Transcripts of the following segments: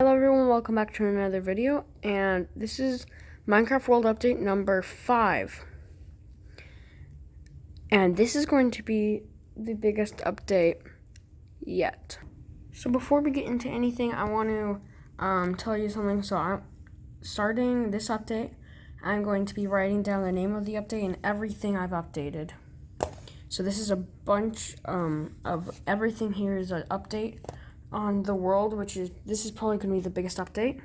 Hello everyone, welcome back to another video, and this is Minecraft World Update number 5. And this is going to be the biggest update yet. So before we get into anything, I want to tell you something. So I'm starting this update, I'm going to be writing down the name of the update and everything I've updated. So this is a bunch of everything here is an update on the world, this is probably going to be the biggest update.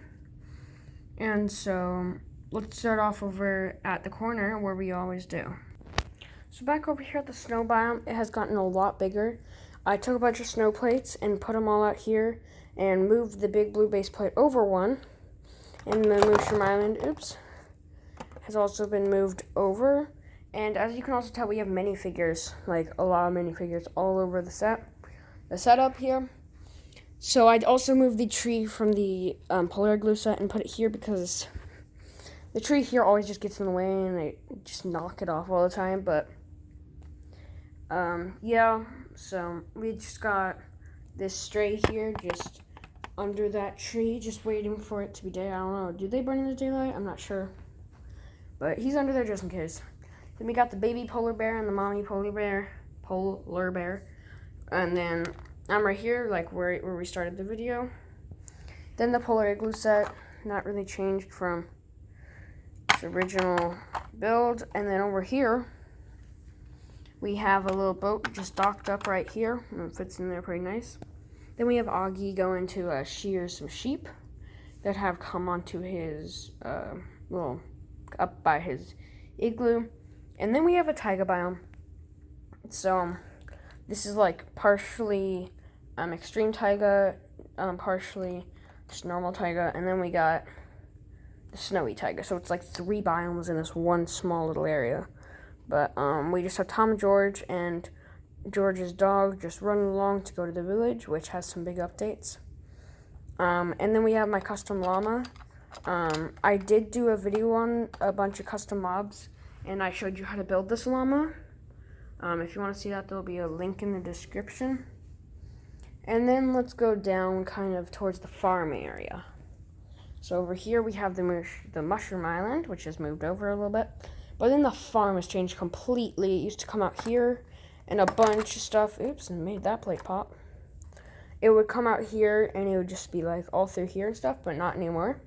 And so let's start off over at the corner where we always do. So back over here at the snow biome, it has gotten a lot bigger. I took a bunch of snow plates and put them all out here and moved the big blue base plate over one. And the mushroom island, has also been moved over. And as you can also tell, we have minifigures, like a lot of minifigures all over the setup here. So I'd also moved the tree from the Pillager glue set and put it here because the tree here always just gets in the way and I just knock it off all the time. But yeah, so we just got this stray here just under that tree, just waiting for it to be day. I don't know. Do they burn in the daylight? I'm not sure. But he's under there just in case. Then we got the baby polar bear and the mommy polar bear. And then I'm right here, like where we started the video. Then the polar glue set, not really changed from its original build. And then over here, we have a little boat just docked up right here. And it fits in there pretty nice. Then we have Augie going to shear some sheep that have come onto his up by his igloo. And then we have a taiga biome. So this is like partially extreme taiga, partially just normal taiga, and then we got the snowy taiga. So it's like 3 biomes in this one small little area. But we just have Tom and George and George's dog just running along to go to the village, which has some big updates. And then we have my custom llama. I did do a video on a bunch of custom mobs, and I showed you how to build this llama. If you want to see that, there'll be a link in the description. And then let's go down kind of towards the farm area. So over here we have the mushroom island, which has moved over a little bit. But then the farm has changed completely. It used to come out here and a bunch of stuff. Oops, and made that plate pop. It would come out here and it would just be like all through here and stuff, but not anymore.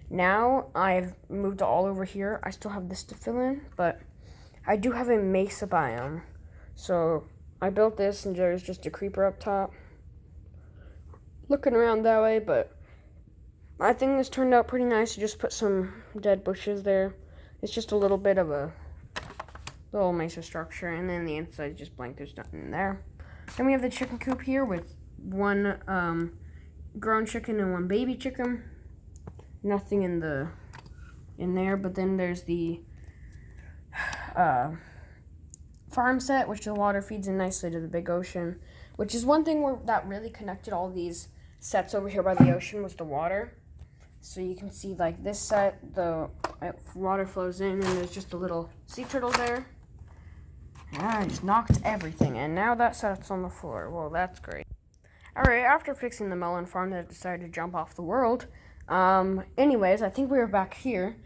Now I've moved all over here. I still have this to fill in, but I do have a mesa biome. So I built this and there's just a creeper up top. Looking around that way, but I think this turned out pretty nice. I just put some dead bushes there. It's just a little bit of a little mesa structure, and then the inside is just blank. There's nothing in there. Then we have the chicken coop here with one grown chicken and one baby chicken. Nothing in there, but then there's the farm set, which the water feeds in nicely to the big ocean, which is one thing that really connected all these sets over here by the ocean was the water. So you can see like this set, the water flows in and there's just a little sea turtle there. Yeah, I just knocked everything, and now that set's on the floor. Well, that's great. Alright, after fixing the melon farm that decided to jump off the world, anyways, I think we were back here.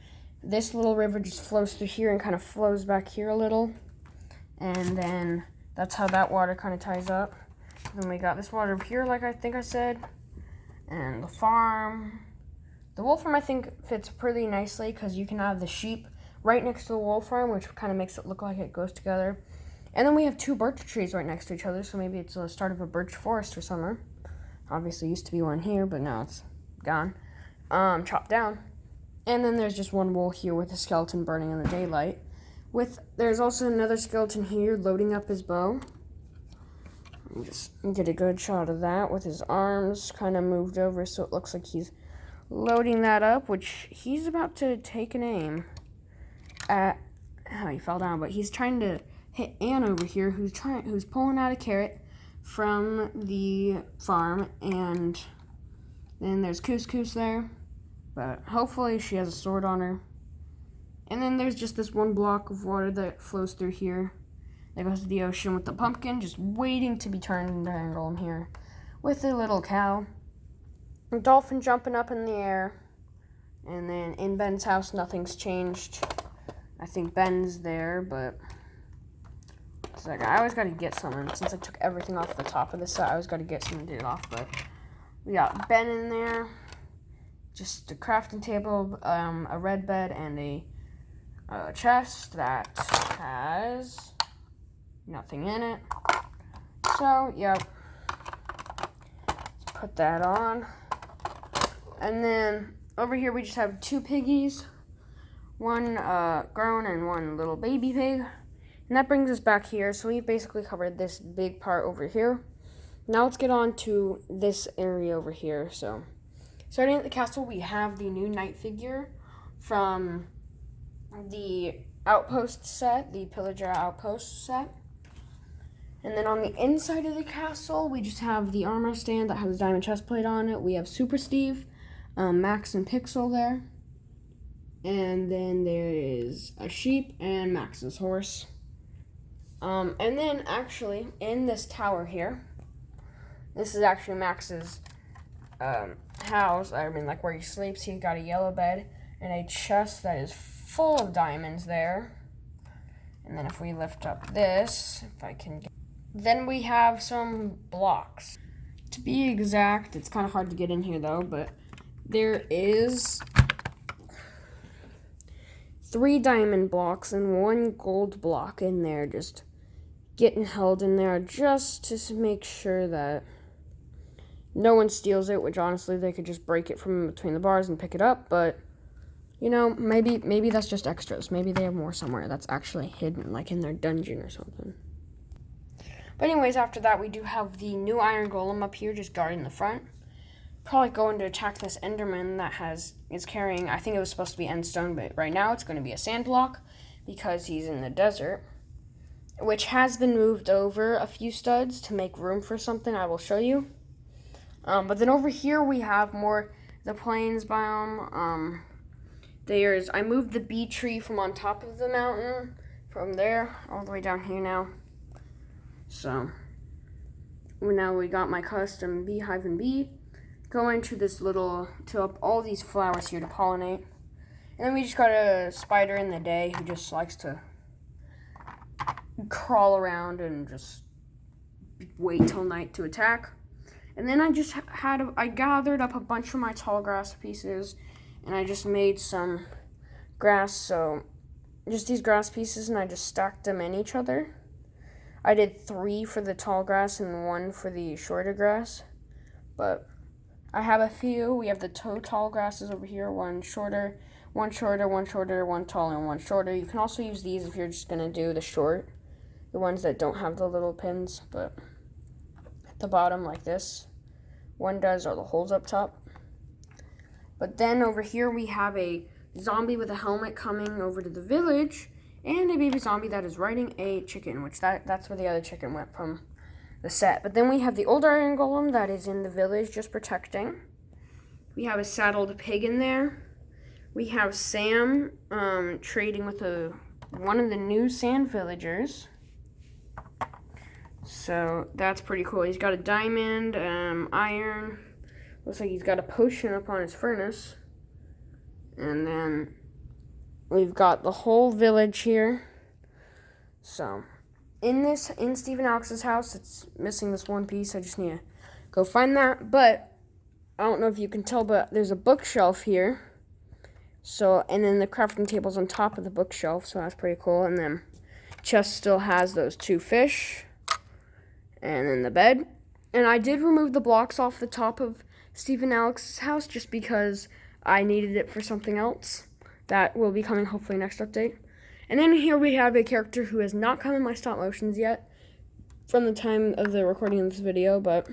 This little river just flows through here and kind of flows back here a little. And then that's how that water kind of ties up. Then we got this water over here, like I think I said. And the farm. The wool farm, I think, fits pretty nicely because you can have the sheep right next to the wool farm, which kind of makes it look like it goes together. And then we have 2 birch trees right next to each other, so maybe it's the start of a birch forest or somewhere. Obviously, used to be one here, but now it's gone. Chopped down. And then there's just one wool here with a skeleton burning in the daylight. There's also another skeleton here loading up his bow. Just get a good shot of that with his arms kind of moved over so it looks like he's loading that up, which he's about to take an aim at. Oh, he fell down, but he's trying to hit Anne over here, who's pulling out a carrot from the farm, and then there's Couscous there, but hopefully she has a sword on her. And then there's just this one block of water that flows through here. That goes to the ocean with the pumpkin just waiting to be turned into angle in here with a little cow. A dolphin jumping up in the air. And then in Ben's house, nothing's changed. I think Ben's there, but it's like I always got to get something. Since I took everything off the top of this set, I always got to get something to get it off. But we got Ben in there, just a crafting table, a red bed, and a chest that has nothing in it. So, yep. Let's put that on. And then over here we just have 2 piggies. One grown and one little baby pig. And that brings us back here. So we've basically covered this big part over here. Now let's get on to this area over here. So starting at the castle, we have the new knight figure from the Outpost set, the Pillager Outpost set. And then on the inside of the castle, we just have the armor stand that has a diamond chest plate on it. We have Super Steve, Max and Pixel there. And then there is a sheep and Max's horse. And then actually in this tower here, this is actually Max's house. I mean, like where he sleeps. He's got a yellow bed and a chest that is full of diamonds there. And then if we lift up this, if I can get, then we have some blocks. To be exact, it's kind of hard to get in here though, but there is 3 diamond blocks and 1 gold block in there, just getting held in there just to make sure that no one steals it, which honestly they could just break it from between the bars and pick it up, but you know, maybe that's just extras. Maybe they have more somewhere that's actually hidden, like in their dungeon or something. But anyways, after that, we do have the new iron golem up here just guarding the front. Probably going to attack this enderman that is carrying, I think it was supposed to be end stone, but right now it's going to be a sand block because he's in the desert, which has been moved over a few studs to make room for something I will show you. But then over here we have more the plains biome. I moved the bee tree from on top of the mountain, from there, all the way down here now. So, now we got my custom beehive and bee going to this to up all these flowers here to pollinate. And then we just got a spider in the day who just likes to crawl around and just wait till night to attack. And then I gathered up a bunch of my tall grass pieces, and I just made some grass, so just these grass pieces, and I just stacked them in each other. I did 3 for the tall grass and 1 for the shorter grass, but I have a few. We have the 2 tall grasses over here, 1 shorter, 1 shorter, 1 shorter, 1 tall, and 1 shorter. You can also use these if you're just going to do the ones that don't have the little pins, but at the bottom like this. 1 does are the holes up top. But then over here we have a zombie with a helmet coming over to the village, and a baby zombie that is riding a chicken, which that's where the other chicken went from the set. But then we have the old iron golem that is in the village just protecting. We have a saddled pig in there. We have Sam trading with one of the new sand villagers. So that's pretty cool. He's got a diamond, iron. Looks like he's got a potion up on his furnace. And then we've got the whole village here. So in Stephen Alex's house, it's missing this one piece. I just need to go find that. But I don't know if you can tell, but there's a bookshelf here. So, and then the crafting table's on top of the bookshelf, so that's pretty cool. And then chest still has those 2 fish. And then the bed. And I did remove the blocks off the top of Stephen Alex's house just because I needed it for something else. That will be coming hopefully next update. And then here we have a character who has not come in my stop motions yet from the time of the recording of this video, but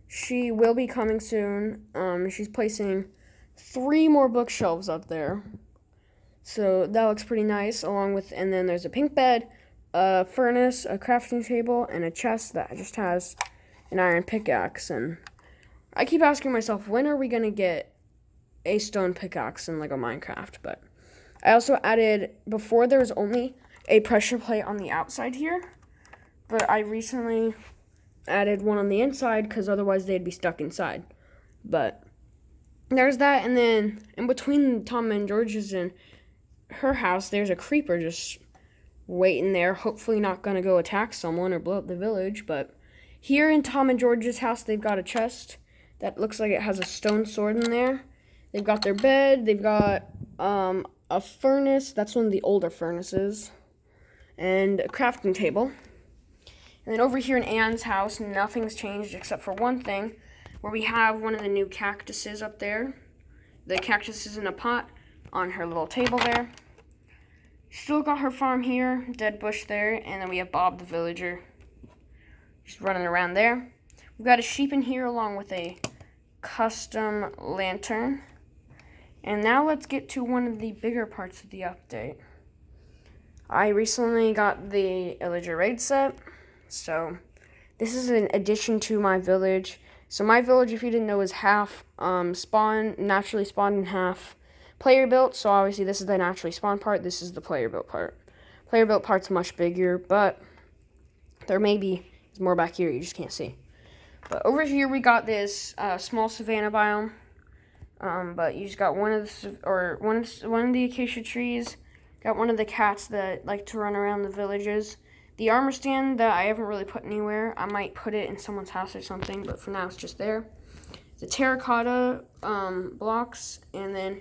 she will be coming soon. She's placing 3 more bookshelves up there. So that looks pretty nice, and then there's a pink bed, a furnace, a crafting table, and a chest that just has an iron pickaxe. And I keep asking myself, when are we going to get a stone pickaxe in Lego Minecraft? But I also added, before there was only a pressure plate on the outside here, but I recently added one on the inside because otherwise they'd be stuck inside. But there's that, and then in between Tom and George's and her house, there's a creeper just waiting there, hopefully not going to go attack someone or blow up the village. But here in Tom and George's house, they've got a chest that looks like it has a stone sword in there. They've got their bed, they've got a furnace, that's one of the older furnaces, and a crafting table. And then over here in Anne's house, nothing's changed except for one thing, where we have one of the new cactuses up there. The cactus is in a pot on her little table there. Still got her farm here, dead bush there, and then we have Bob the villager just running around there. We've got a sheep in here along with a custom lantern. And now let's get to one of the bigger parts of the update. I recently got the Illager raid set, so this is an addition to my village. So my village, if you didn't know, is half naturally spawned and half player built. So obviously this is the naturally spawned part, this is the player built part. Player built part's much bigger, but there may be more back here you just can't see. But over here we got this small savanna biome. But you just got one of the acacia trees. Got one of the cats that like to run around the villages. The armor stand that I haven't really put anywhere. I might put it in someone's house or something, but for now it's just there. The terracotta blocks, and then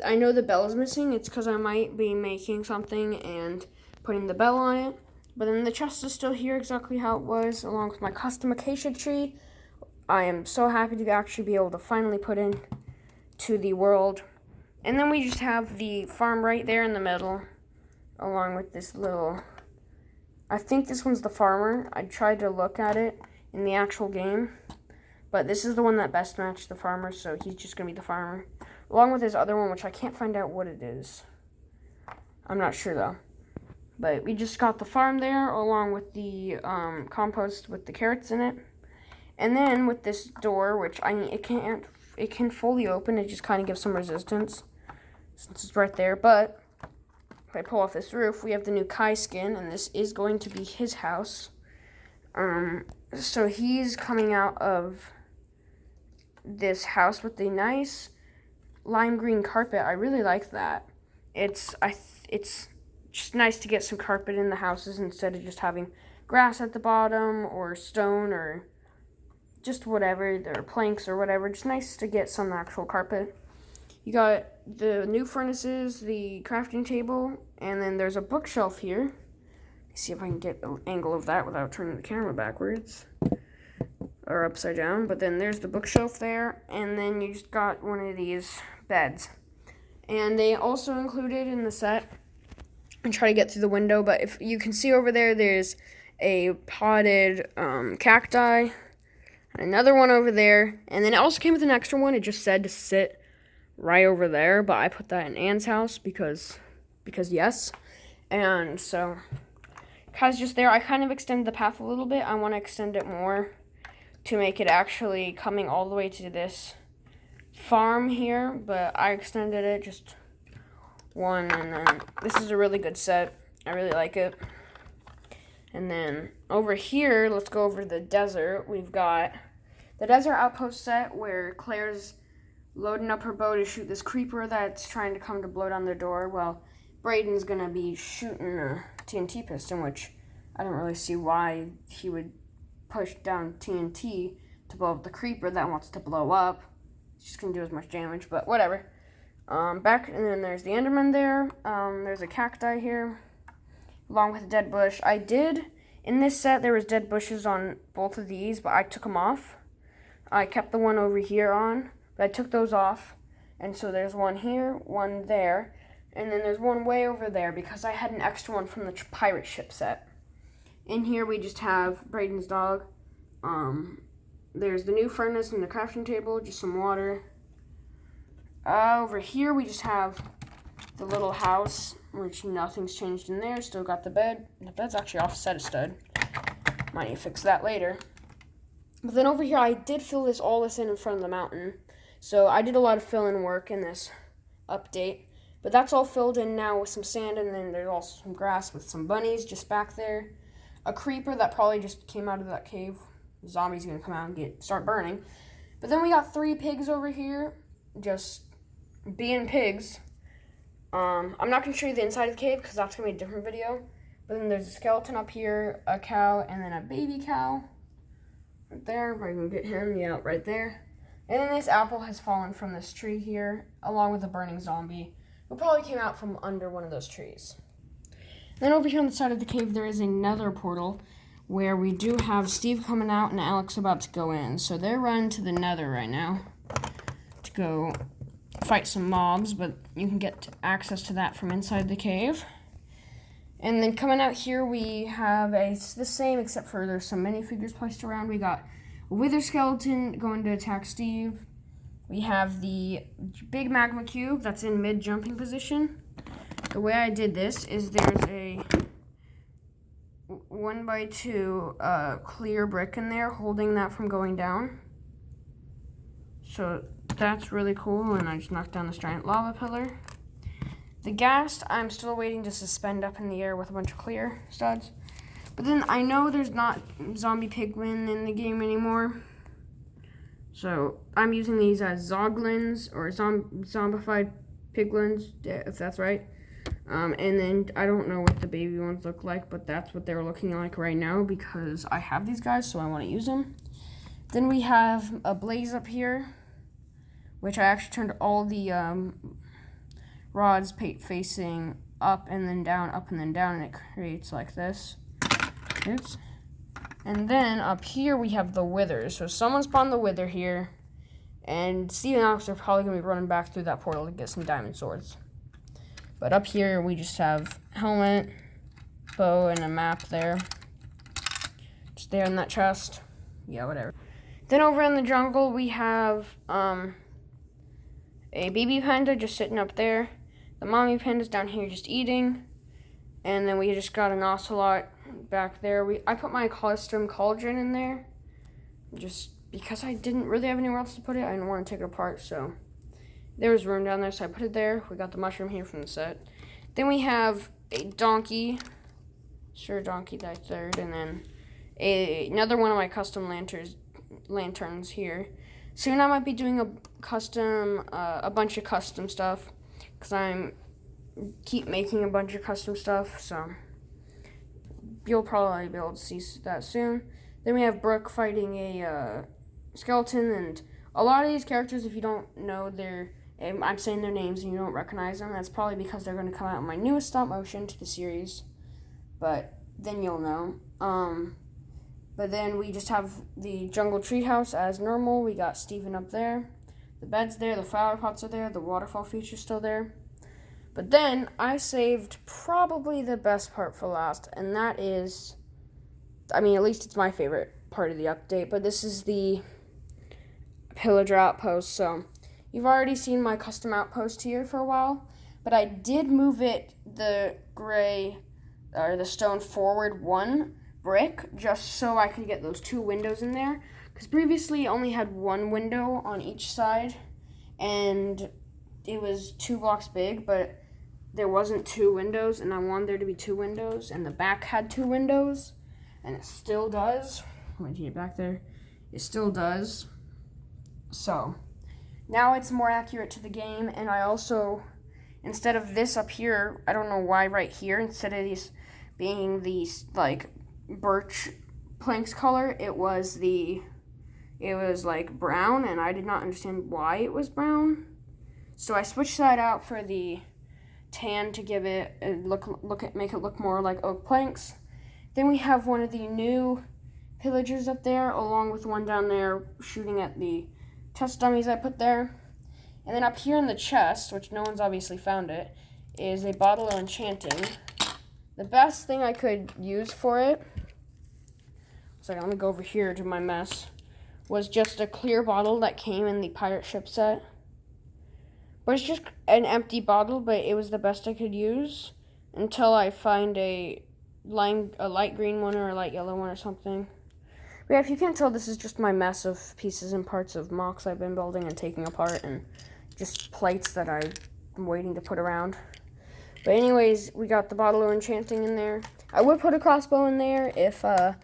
I know the bell is missing. It's because I might be making something and putting the bell on it. But then the chest is still here exactly how it was, along with my custom acacia tree. I am so happy to actually be able to finally put in to the world. And then we just have the farm right there in the middle, along with this little, I think this one's the farmer. I tried to look at it in the actual game, but this is the one that best matched the farmer, so he's just gonna be the farmer, along with his other one, which I can't find out what it is. I'm not sure though. But we just got the farm there, along with the compost with the carrots in it. And then with this door, which it can fully open, it just kind of gives some resistance since it's right there. But if I pull off this roof, we have the new Kai skin, and this is going to be his house. So he's coming out of this house with the nice lime green carpet. I really like that. It's just nice to get some carpet in the houses instead of just having grass at the bottom or stone or just whatever, or planks or whatever. Just nice to get some actual carpet. You got the new furnaces, the crafting table, and then there's a bookshelf here. Let's see if I can get an angle of that without turning the camera backwards or upside down. But then there's the bookshelf there, and then you just got one of these beds. And they also included in the set, and try to get through the window, but if you can see over there, there's a potted cacti. Another one over there, and then it also came with an extra one. It just said to sit right over there, but I put that in Anne's house because yes. And so Kai's just there. I kind of extended the path a little bit. I want to extend it more to make it actually coming all the way to this farm here, but I extended it just one, and then this is a really good set. I really like it. And then over here, let's go over the desert. We've got the Desert Outpost set where Claire's loading up her bow to shoot this creeper that's trying to come to blow down their door. Well, Braden's going to be shooting a TNT piston, which I don't really see why he would push down TNT to blow up the creeper that wants to blow up. It's just going to do as much damage, but whatever. And then there's the Enderman there. There's a cacti here, along with a dead bush. In this set, there was dead bushes on both of these, but I took them off. I kept the one over here on, but I took those off. And so there's one here, one there, and then there's one way over there because I had an extra one from the pirate ship set. In here, we just have Braden's dog. There's the new furnace and the crafting table, just some water. Over here, we just have the little house, which nothing's changed in there. Still got the bed. The bed's actually offset a stud. Might need to fix that later. But then over here, I did fill all this in front of the mountain. So I did a lot of fill-in work in this update. But that's all filled in now with some sand, and then there's also some grass with some bunnies just back there. A creeper that probably just came out of that cave. The zombie's going to come out and start burning. But then we got 3 pigs over here, just being pigs. I'm not going to show you the inside of the cave because that's going to be a different video. But then there's a skeleton up here, a cow, and then a baby cow. Right there, if I can get him, yeah, right there. And then this apple has fallen from this tree here, along with a burning zombie, who probably came out from under one of those trees. Then over here on the side of the cave, there is another portal where we do have Steve coming out and Alex about to go in. So they're running to the nether right now to go fight some mobs, but you can get access to that from inside the cave. And then coming out here, we have the same, except for there's some minifigures placed around. We got a wither skeleton going to attack Steve. We have the big magma cube that's in mid-jumping position. The way I did this is there's a 1x2 clear brick in there holding that from going down. So that's really cool, and I just knocked down this giant lava pillar. The ghast, I'm still waiting to suspend up in the air with a bunch of clear studs. But then I know there's not zombie pigmen in the game anymore. So I'm using these as zoglins, or zombified piglins, if that's right. And then I don't know what the baby ones look like, but that's what they're looking like right now because I have these guys, so I want to use them. Then we have a blaze up here, which I actually turned all the rods facing up and then down, and it creates like this. Oops. And then up here we have the withers. So someone spawned the wither here, and Steve and Alex are probably going to be running back through that portal to get some diamond swords. But up here we just have helmet, bow, and a map there. Just there in that chest. Yeah, whatever. Then over in the jungle we have a baby panda just sitting up there. The mommy panda's down here just eating. And then we just got an ocelot back there. I put my custom cauldron in there just because I didn't really have anywhere else to put it. I didn't want to take it apart, so there was room down there, so I put it there. We got the mushroom here from the set. Then we have a donkey. Sure, donkey died third. And then another one of my custom lanterns here. Soon I might be doing a bunch of custom stuff because I'm keep making a bunch of custom stuff, so you'll probably be able to see that soon. Then we have Brooke fighting a skeleton, and a lot of these characters, if you don't know I'm saying their names and you don't recognize them, that's probably because they're going to come out in my newest stop motion to the series, but then you'll know. But then we just have the jungle treehouse as normal. We got Steven up there. The bed's there, the flower pots are there, the waterfall feature's still there. But then I saved probably the best part for last, and that is, at least it's my favorite part of the update, but this is the Pillager Outpost. So you've already seen my custom outpost here for a while, but I did move the stone forward 1 brick just so I could get those 2 windows in there, because previously I only had 1 window on each side, and it was 2 blocks big, but there wasn't 2 windows, and I wanted there to be 2 windows, and the back had 2 windows, and it still does. When you get back there, it still does. So now it's more accurate to the game, and I also, instead of this up here, I don't know why right here, instead of these being these like birch planks color, it was like brown, and I did not understand why it was brown. So I switched that out for the tan to give it a make it look more like oak planks. Then we have one of the new pillagers up there, along with one down there shooting at the test dummies I put there. And then up here in the chest, which no one's obviously found it, is a bottle of enchanting. The best thing I could use for it, so let me go over here to my mess, was just a clear bottle that came in the pirate ship set. But it's just an empty bottle, but it was the best I could use until I find a light green one or a light yellow one or something. But yeah, if you can't tell, this is just my mess of pieces and parts of mocks I've been building and taking apart, and just plates that I'm waiting to put around. But anyways, we got the bottle of enchanting in there. I would put a crossbow in there if I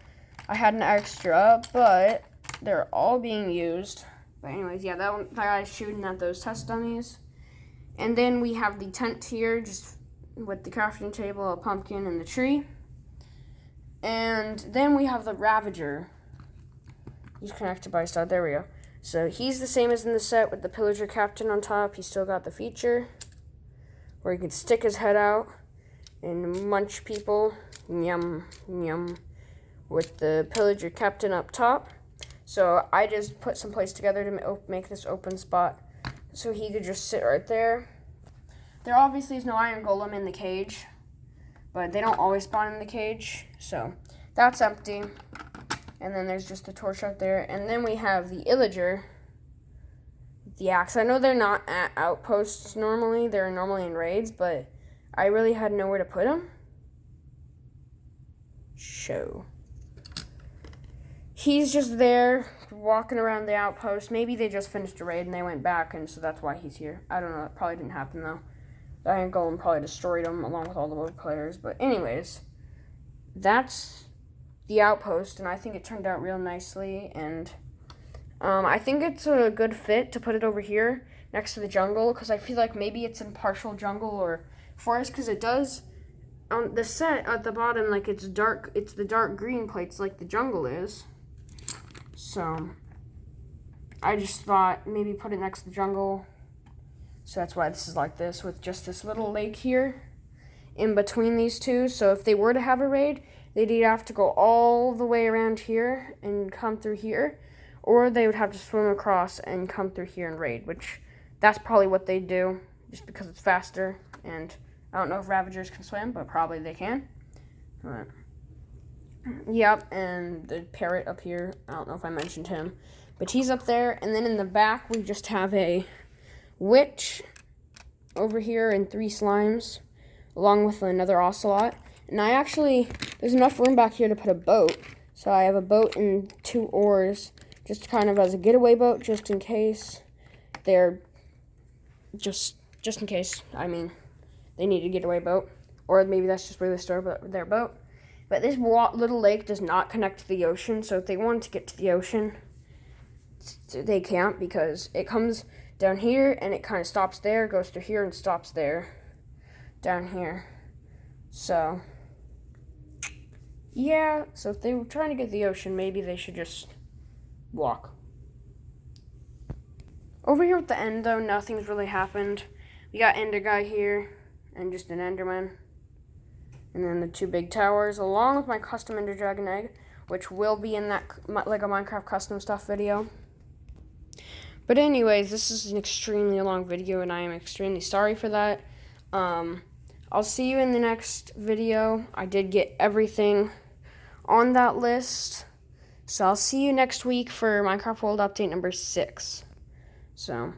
had an extra, but they're all being used But anyways, yeah, that guy's shooting at those test dummies. And then we have the tent here, just with the crafting table, a pumpkin, and the tree. And then we have the Ravager. He's connected by a stud. There we go. So he's the same as in the set with the Pillager Captain on top. He's still got the feature where he can stick his head out and munch people. Yum, yum. With the Pillager Captain up top. So I just put some plates together to make this open spot so he could just sit right there. There obviously is no iron golem in the cage, but they don't always spawn in the cage. So that's empty. And then there's just the torch out there. And then we have the Illager, the axe. I know they're not at outposts normally. They're normally in raids, but I really had nowhere to put them. He's just there, walking around the outpost. Maybe they just finished a raid and they went back, and so that's why he's here. I don't know. It probably didn't happen, though. The Iron Golem probably destroyed him along with all the other players. But anyways, that's the outpost, and I think it turned out real nicely, and I think it's a good fit to put it over here next to the jungle, because I feel like maybe it's in partial jungle or forest, because it does, on the set at the bottom, like it's dark, it's the dark green plates like the jungle is, so I just thought maybe put it next to the jungle, so that's why this is like this, with just this little lake here in between these two, so if they were to have a raid, they'd either have to go all the way around here and come through here, or they would have to swim across and come through here and raid, which that's probably what they do, just because it's faster. And I don't know if Ravagers can swim, but probably they can. But, yep, and the parrot up here, I don't know if I mentioned him, but he's up there. And then in the back, we just have a witch over here and 3 slimes, along with another ocelot. And there's enough room back here to put a boat. So I have a boat and 2 oars, just kind of as a getaway boat, just in case they're, just in case, I mean, they need a getaway boat. Or maybe that's just where they store their boat. But this little lake does not connect to the ocean, so if they want to get to the ocean, they can't, because it comes down here and it kind of stops there, goes through here and stops there, down here. So yeah, so if they were trying to get to the ocean, maybe they should just walk. Over here at the end, though, nothing's really happened. We got Ender Guy here, and just an Enderman. And then the 2 big towers, along with my custom Ender Dragon egg, which will be in that Lego Minecraft custom stuff video. But anyways, this is an extremely long video, and I am extremely sorry for that. I'll see you in the next video. I did get everything on that list. So I'll see you next week for Minecraft World Update number 6. So,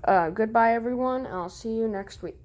goodbye everyone, and I'll see you next week.